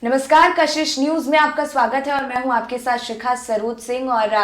नमस्कार, कशिश न्यूज में आपका स्वागत है और मैं हूं आपके साथ शिखा सरोज सिंह। और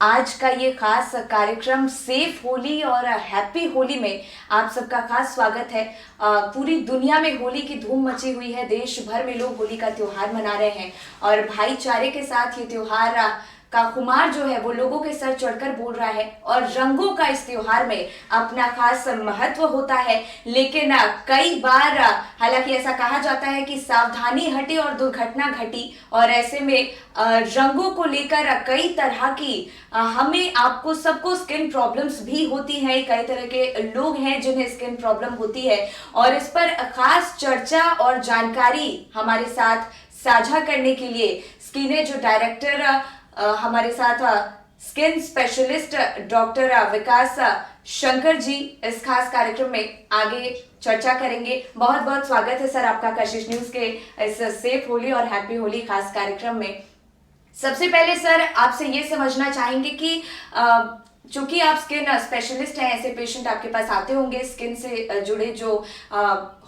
आज का ये खास कार्यक्रम सेफ होली और हैप्पी होली में आप सबका खास स्वागत है। पूरी दुनिया में होली की धूम मची हुई है, देश भर में लोग होली का त्योहार मना रहे हैं और भाईचारे के साथ ये त्योहार का खुमार जो है वो लोगों के सर चढ़कर बोल रहा है। और रंगों का इस त्योहार में अपना खास महत्व होता है, लेकिन कई बार हालांकि ऐसा कहा जाता है कि सावधानी हटी और दुर्घटना घटी। और ऐसे में रंगों को लेकर कई तरह की हमें आपको सबको स्किन प्रॉब्लम्स भी होती हैं। कई तरह के लोग हैं जिन्हें स्किन प्रॉब्लम होती है और इस पर खास चर्चा और जानकारी हमारे साथ साझा करने के लिए स्किन जो डायरेक्टर हमारे साथ स्किन स्पेशलिस्ट डॉक्टर विकास शंकर जी इस खास कार्यक्रम में आगे चर्चा करेंगे। बहुत बहुत स्वागत है सर आपका कशिश न्यूज के इस सेफ होली और हैप्पी होली खास कार्यक्रम में। सबसे पहले सर आपसे ये समझना चाहेंगे कि चूंकि आप स्किन स्पेशलिस्ट हैं, ऐसे पेशेंट आपके पास आते होंगे स्किन से जुड़े जो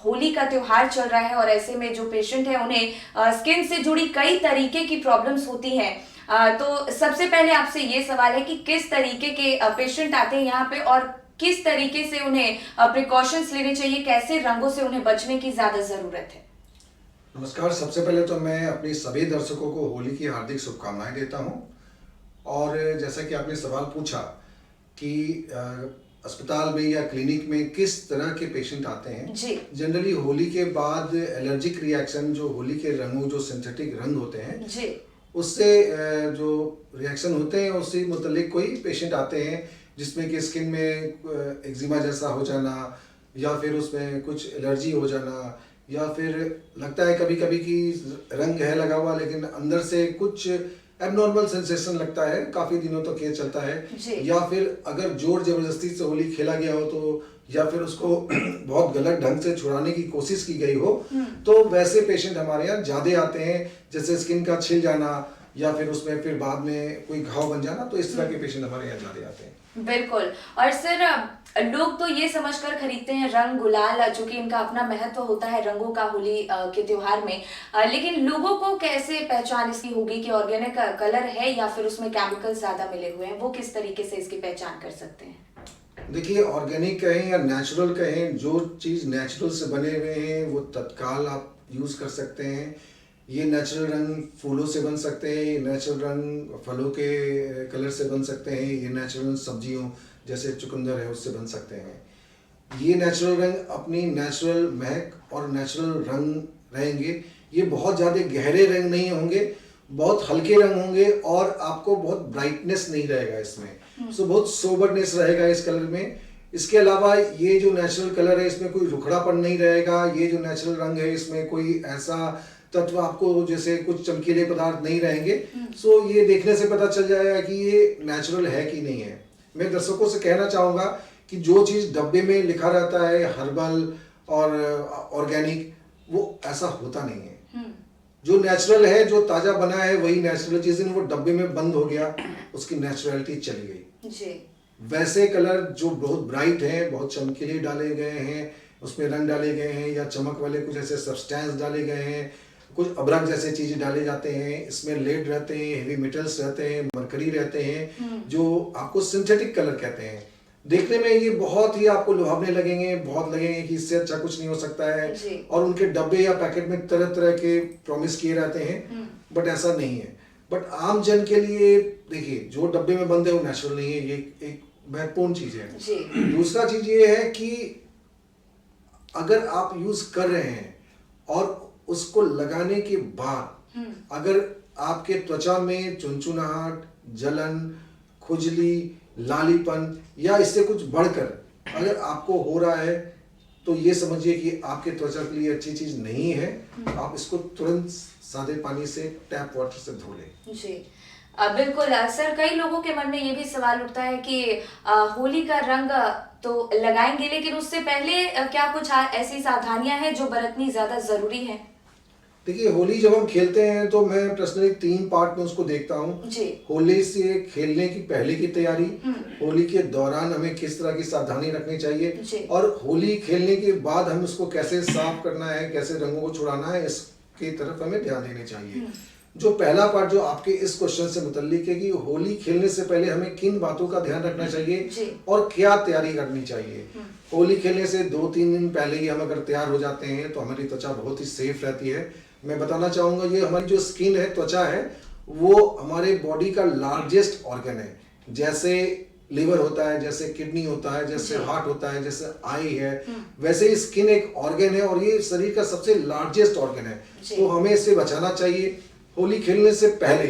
होली का त्योहार चल रहा है और ऐसे में जो पेशेंट है उन्हें स्किन से जुड़ी कई तरीके की प्रॉब्लम्स होती हैं। तो सबसे पहले आपसे ये सवाल है कि किस तरीके के पेशेंट आते हैं यहाँ पे और किस तरीके से उन्हें प्रिकॉशंस लेने चाहिए, कैसे रंगों से उन्हें बचने की ज्यादा जरूरत है। नमस्कार। सबसे पहले तो मैं अपने सभी दर्शकों को होली की हार्दिक शुभकामनाएं देता हूं। और जैसा कि आपने सवाल पूछा कि अस्पताल में या क्लिनिक में किस तरह के पेशेंट आते हैं, जनरली होली के बाद एलर्जिक रिएक्शन, जो होली के रंगों जो सिंथेटिक रंग होते हैं जी, उससे जो रिएक्शन होते हैं उससे मुतल्लिक कोई पेशेंट आते हैं जिसमें कि स्किन में एक्जिमा जैसा हो जाना या फिर उसमें कुछ एलर्जी हो जाना या फिर लगता है कभी कभी कि रंग है लगा हुआ लेकिन अंदर से कुछ एबनॉर्मल सेंसेशन लगता है, काफ़ी दिनों तक ये चलता है। या फिर अगर जोर जबरदस्ती से होली खेला गया हो तो या फिर उसको बहुत गलत ढंग से छुड़ाने की कोशिश की गई हो तो वैसे पेशेंट हमारे यहाँ ज़्यादा आते हैं, जैसे स्किन का छिल जाना या फिर उसमें फिर बाद में कोई घाव बन जाना, तो इस तरह के पेशेंट हमारे यहाँ ज़्यादा आते हैं। बिल्कुल। और सर लोग तो ये समझकर खरीदते हैं रंग गुलाल, चूंकि इनका अपना महत्व होता है रंगों का होली के त्योहार में, लेकिन लोगों को कैसे पहचान इसकी होगी कि ऑर्गेनिक कलर है या फिर उसमें केमिकल्स ज्यादा मिले हुए हैं, वो किस तरीके से इसकी पहचान कर सकते हैं? देखिए, ऑर्गेनिक कहें या नेचुरल कहें, जो चीज़ नेचुरल से बने हुए हैं वो तत्काल आप यूज़ कर सकते हैं। ये नेचुरल रंग फूलों से बन सकते हैं, ये नेचुरल रंग फलों के कलर से बन सकते हैं, ये नेचुरल सब्जियों जैसे चुकंदर है उससे बन सकते हैं। ये नेचुरल रंग अपनी नेचुरल महक और नेचुरल रंग रहेंगे। ये बहुत ज़्यादा गहरे रंग नहीं होंगे, बहुत हल्के रंग होंगे और आपको बहुत ब्राइटनेस नहीं रहेगा इसमें, सो बहुत सोबरनेस रहेगा इस कलर में। इसके अलावा ये जो नेचुरल कलर है इसमें कोई रुखड़ापन नहीं रहेगा। ये जो नेचुरल रंग है इसमें कोई ऐसा तत्व आपको जैसे कुछ चमकीले पदार्थ नहीं रहेंगे। सो ये देखने से पता चल जाएगा कि ये नेचुरल है कि नहीं है। मैं दर्शकों से कहना चाहूँगा कि जो चीज़ डब्बे में लिखा रहता है हर्बल और ऑर्गेनिक, वो ऐसा होता नहीं है। जो नेचुरल है, जो ताज़ा बना है वही नेचुरल। जिस दिन वो डब्बे में बंद हो गया उसकी नेचुरलिटी चली गई जी। वैसे कलर जो बहुत ब्राइट हैं, बहुत चमकीले डाले गए हैं, उसमें रंग डाले गए हैं या चमक वाले कुछ ऐसे सब्सटेंस डाले गए हैं, कुछ अबरक जैसे चीज़ें डाले जाते हैं, इसमें लेड रहते हैं, हेवी मेटल्स रहते हैं, मरकरी रहते हैं, जो आपको सिंथेटिक कलर कहते हैं। देखने में ये बहुत ही आपको लुभावने लगेंगे, बहुत लगेंगे कि इससे अच्छा कुछ नहीं हो सकता है और उनके डब्बे या पैकेट में तरह तरह के प्रॉमिस किए रहते हैं, बट ऐसा नहीं है। बट आम जन के लिए देखिए, जो डब्बे में बंद है वो नेचुरल नहीं है, ये एक महत्वपूर्ण चीज़ है। दूसरा चीज़ ये है कि अगर आप यूज़ कर रहे हैं और उसको लगाने के बाद अगर आपके त्वचा में चुनचुनाहट, जलन, खुजली, लालीपन या इससे कुछ बढ़कर अगर आपको हो रहा है तो ये समझिए कि आपके त्वचा के लिए अच्छी चीज नहीं है। आप इसको तुरंत सादे पानी से, टैप वाटर से धो लें जी। बिल्कुल सर, कई लोगों के मन में ये भी सवाल उठता है कि होली का रंग तो लगाएंगे लेकिन उससे पहले क्या कुछ ऐसी सावधानियां हैं जो बरतनी ज्यादा जरूरी है? देखिए, होली जब हम खेलते हैं तो मैं पर्सनली 3 पार्ट में उसको देखता हूँ। होली से खेलने की पहले की तैयारी, होली के दौरान हमें किस तरह की सावधानी रखनी चाहिए और होली खेलने के बाद हम उसको कैसे साफ करना है, कैसे रंगों को छुड़ाना है, इस की तरफ हमें ध्यान देने चाहिए। जो पहला पार्ट जो आपके इस क्वेश्चन से मुतल्लिक है कि होली खेलने से पहले हमें किन बातों का ध्यान रखना चाहिए और क्या तैयारी करनी चाहिए। होली खेलने से 2-3 दिन पहले ही हम अगर तैयार हो जाते हैं तो हमारी त्वचा बहुत ही सेफ रहती है। मैं बताना चाहूँगा, ये हमारी जो स्किन है, त्वचा है, वो हमारे बॉडी का लार्जेस्ट ऑर्गन है। जैसे लिवर होता है, जैसे किडनी होता है, जैसे हार्ट होता है, जैसे आई है, वैसे ही स्किन एक ऑर्गन है और ये शरीर का सबसे लार्जेस्ट ऑर्गन है। तो हमें इससे बचाना चाहिए। होली खेलने से पहले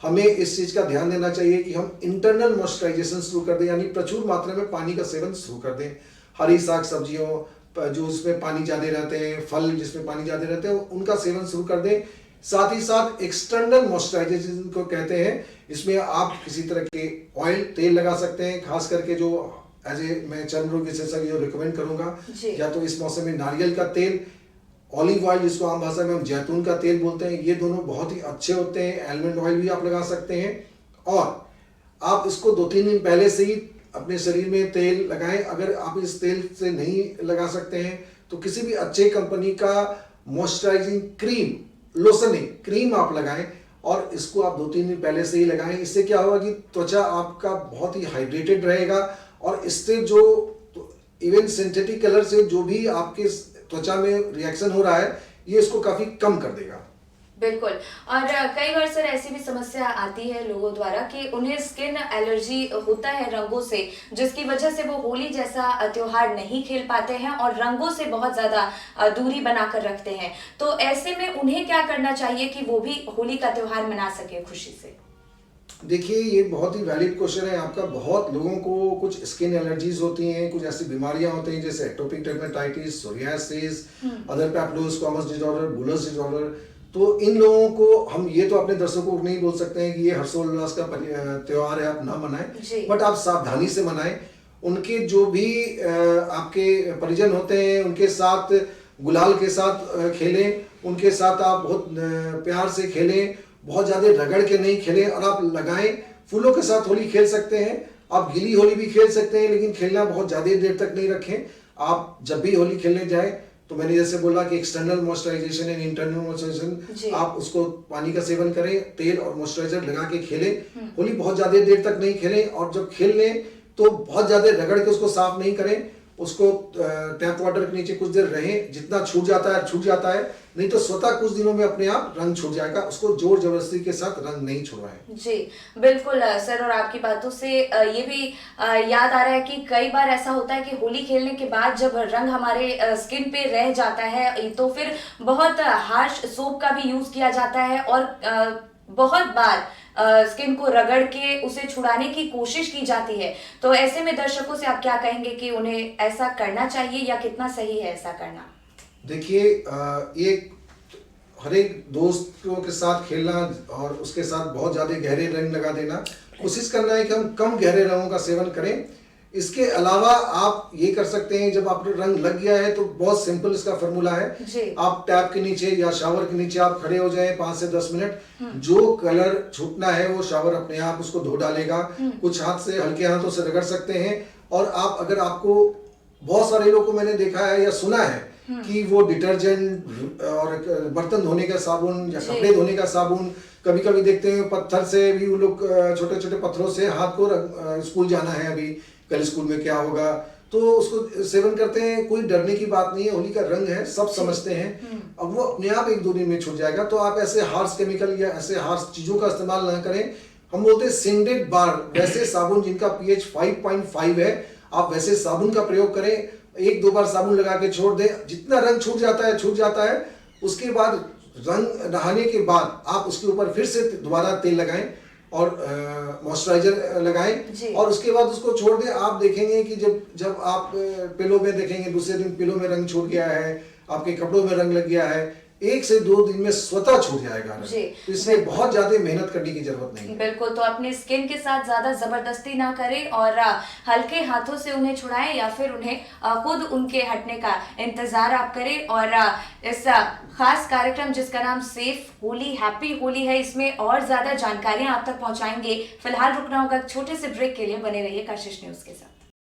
हमें इस चीज का ध्यान देना चाहिए कि हम इंटरनल मॉइस्चराइजेशन शुरू कर दें, यानी प्रचुर मात्रा में पानी का सेवन शुरू कर दें। हरी साग सब्जियों जो उसमें पानी ज्यादा रहते हैं, फल जिसमें पानी ज्यादा रहते हैं, उनका सेवन शुरू कर दें। साथ ही साथ एक्सटर्नल मॉइस्चराइजेशन को कहते हैं, इसमें आप किसी तरह के ऑयल तेल लगा सकते हैं, खास करके जो मैं चर्म रोग विशेषज्ञ रिकमेंड करूंगा, या तो इस मौसम में नारियल का तेल, ऑलिव ऑयल जिसको आम भाषा में हम जैतून का तेल बोलते हैं, ये दोनों बहुत ही अच्छे होते हैं। एलमंड ऑयल भी आप लगा सकते हैं और आप इसको 2-3 दिन पहले से ही अपने शरीर में तेल लगाएं। अगर आप इस तेल से नहीं लगा सकते हैं तो किसी भी अच्छे कंपनी का मॉइस्चराइजिंग क्रीम, लोशनिंग क्रीम आप लगाएं और इसको आप 2-3 दिन पहले से ही लगाएं। इससे क्या होगा कि त्वचा आपका बहुत ही हाइड्रेटेड रहेगा और इससे जो इवन सिंथेटिक कलर से जो भी आपके त्वचा में रिएक्शन हो रहा है, ये इसको काफी कम कर देगा। बिल्कुल। और कई बार सर ऐसी भी समस्या आती है लोगों द्वारा कि उन्हें स्किन एलर्जी होता है रंगों से, जिसकी वजह से वो होली जैसा त्योहार नहीं खेल पाते हैं और रंगों से बहुत ज्यादा दूरी बनाकर रखते हैं। तो ऐसे में उन्हें क्या करना चाहिए कि वो भी होली का त्योहार मना सके खुशी से? देखिए, ये बहुत ही वैलिड क्वेश्चन है आपका। बहुत लोगों को कुछ स्किन एलर्जीज होती हैं, कुछ ऐसी बीमारियां होती हैं जैसे atopic dermatitis, psoriasis, other papulosquamous disorder, bullous disorder. तो इन लोगों को हम ये तो अपने दर्शकों को नहीं बोल सकते हैं कि ये हर्षोल्लास का त्योहार है, आप ना मनाएं, बट आप सावधानी से मनाएं। उनके जो भी आपके परिजन होते हैं उनके साथ गुलाल के साथ खेलें, उनके साथ आप बहुत प्यार से खेलें, बहुत ज्यादा रगड़ के नहीं खेलें और आप लगाएं। फूलों के साथ होली खेल सकते हैं, आप गीली होली भी खेल सकते हैं, लेकिन खेलना बहुत ज्यादा देर तक नहीं रखें। आप जब भी होली खेलने जाएं तो मैंने जैसे बोला कि external moisturisation and internal moisturisation, आप उसको पानी का सेवन करें, तेल और मॉइस्चराइजर लगा के खेलें। होली बहुत ज्यादा देर तक नहीं खेलें और जब खेल लें तो बहुत ज्यादा रगड़ के उसको साफ नहीं करें। उसको टैप वाटर के नीचे कुछ देर रहें, जितना छूट जाता है छूट जाता है, नहीं तो स्वतः कुछ दिनों में अपने आप रंग छूट जाएगा। उसको जोर जबरदस्ती के साथ रंग नहीं छुड़वाएं। जी बिल्कुल सर। और आपकी बातों से ये भी याद आ रहा है कि कई बार ऐसा होता है कि होली खेलने के बाद जब रंग हमारे स्किन पे रह जाता है तो फिर बहुत हार्श सोप का भी यूज किया जाता है और बहुत बार स्किन को रगड़ के उसे छुड़ाने की कोशिश की जाती है। तो ऐसे में दर्शकों से आप क्या कहेंगे कि उन्हें ऐसा करना चाहिए या कितना सही है ऐसा करना? देखिए, ये हर एक दोस्तों के साथ खेलना और उसके साथ बहुत ज्यादा गहरे रंग लगा देना, कोशिश करना है कि हम कम गहरे रंगों का सेवन करें। इसके अलावा आप ये कर सकते हैं, जब आप रंग लग गया है तो बहुत सिंपल इसका फॉर्मूला है। आप टैप के नीचे या शावर के नीचे आप खड़े हो जाएं 5 से 10 मिनट, जो कलर छूटना है वो शावर अपने आप उसको धो डालेगा। कुछ हाथ से, हल्के हाथों से रगड़ सकते हैं। और आप, अगर आपको, बहुत सारे लोगों को मैंने देखा है या सुना है कि वो डिटर्जेंट और बर्तन धोने का साबुन या कपड़े धोने का साबुन, कभी कभी देखते हैं पत्थर से भी वो लोग, छोटे छोटे पत्थरों से हाथ को, स्कूल जाना है अभी, कल स्कूल में क्या होगा, तो उसको सेवन करते हैं। कोई डरने की बात नहीं है, होली का रंग है, सब समझते हैं। अब वो अपने आप 1-2 दिन में छूट जाएगा। तो आप ऐसे हार्श केमिकल या ऐसे हार्श चीजों का इस्तेमाल ना करें। हम बोलते हैं सिंडेड बार, वैसे साबुन जिनका पीएच 5.5 है, आप वैसे साबुन का प्रयोग करें। 1-2 बार साबुन लगा के छोड़ दें, जितना रंग छूट जाता है छूट जाता है। उसके बाद रंग नहाने के बाद आप उसके ऊपर फिर से दोबारा तेल लगाएं और मॉइस्चराइजर लगाएं और उसके बाद उसको छोड़ दें। आप देखेंगे कि जब आप पिलो में देखेंगे, दूसरे दिन पिलो में रंग छूट गया है, आपके कपड़ों में रंग लग गया है, 1 से 2 दिन में स्वतः छूट जाएगा। तो इसलिए बहुत ज्यादा मेहनत करने की जरूरत नहीं है। बिल्कुल। तो अपने स्किन के साथ ज्यादा जबरदस्ती ना करें और हल्के हाथों से उन्हें छुड़ाएं या फिर उन्हें खुद उनके हटने का इंतजार आप करें। और इस खास कार्यक्रम जिसका नाम सेफ होली हैप्पी होली है, इसमें और ज्यादा जानकारियां आप तक पहुंचाएंगे। फिलहाल रुकना होगा छोटे से ब्रेक के लिए। बने रहिए कशिश न्यूज के साथ।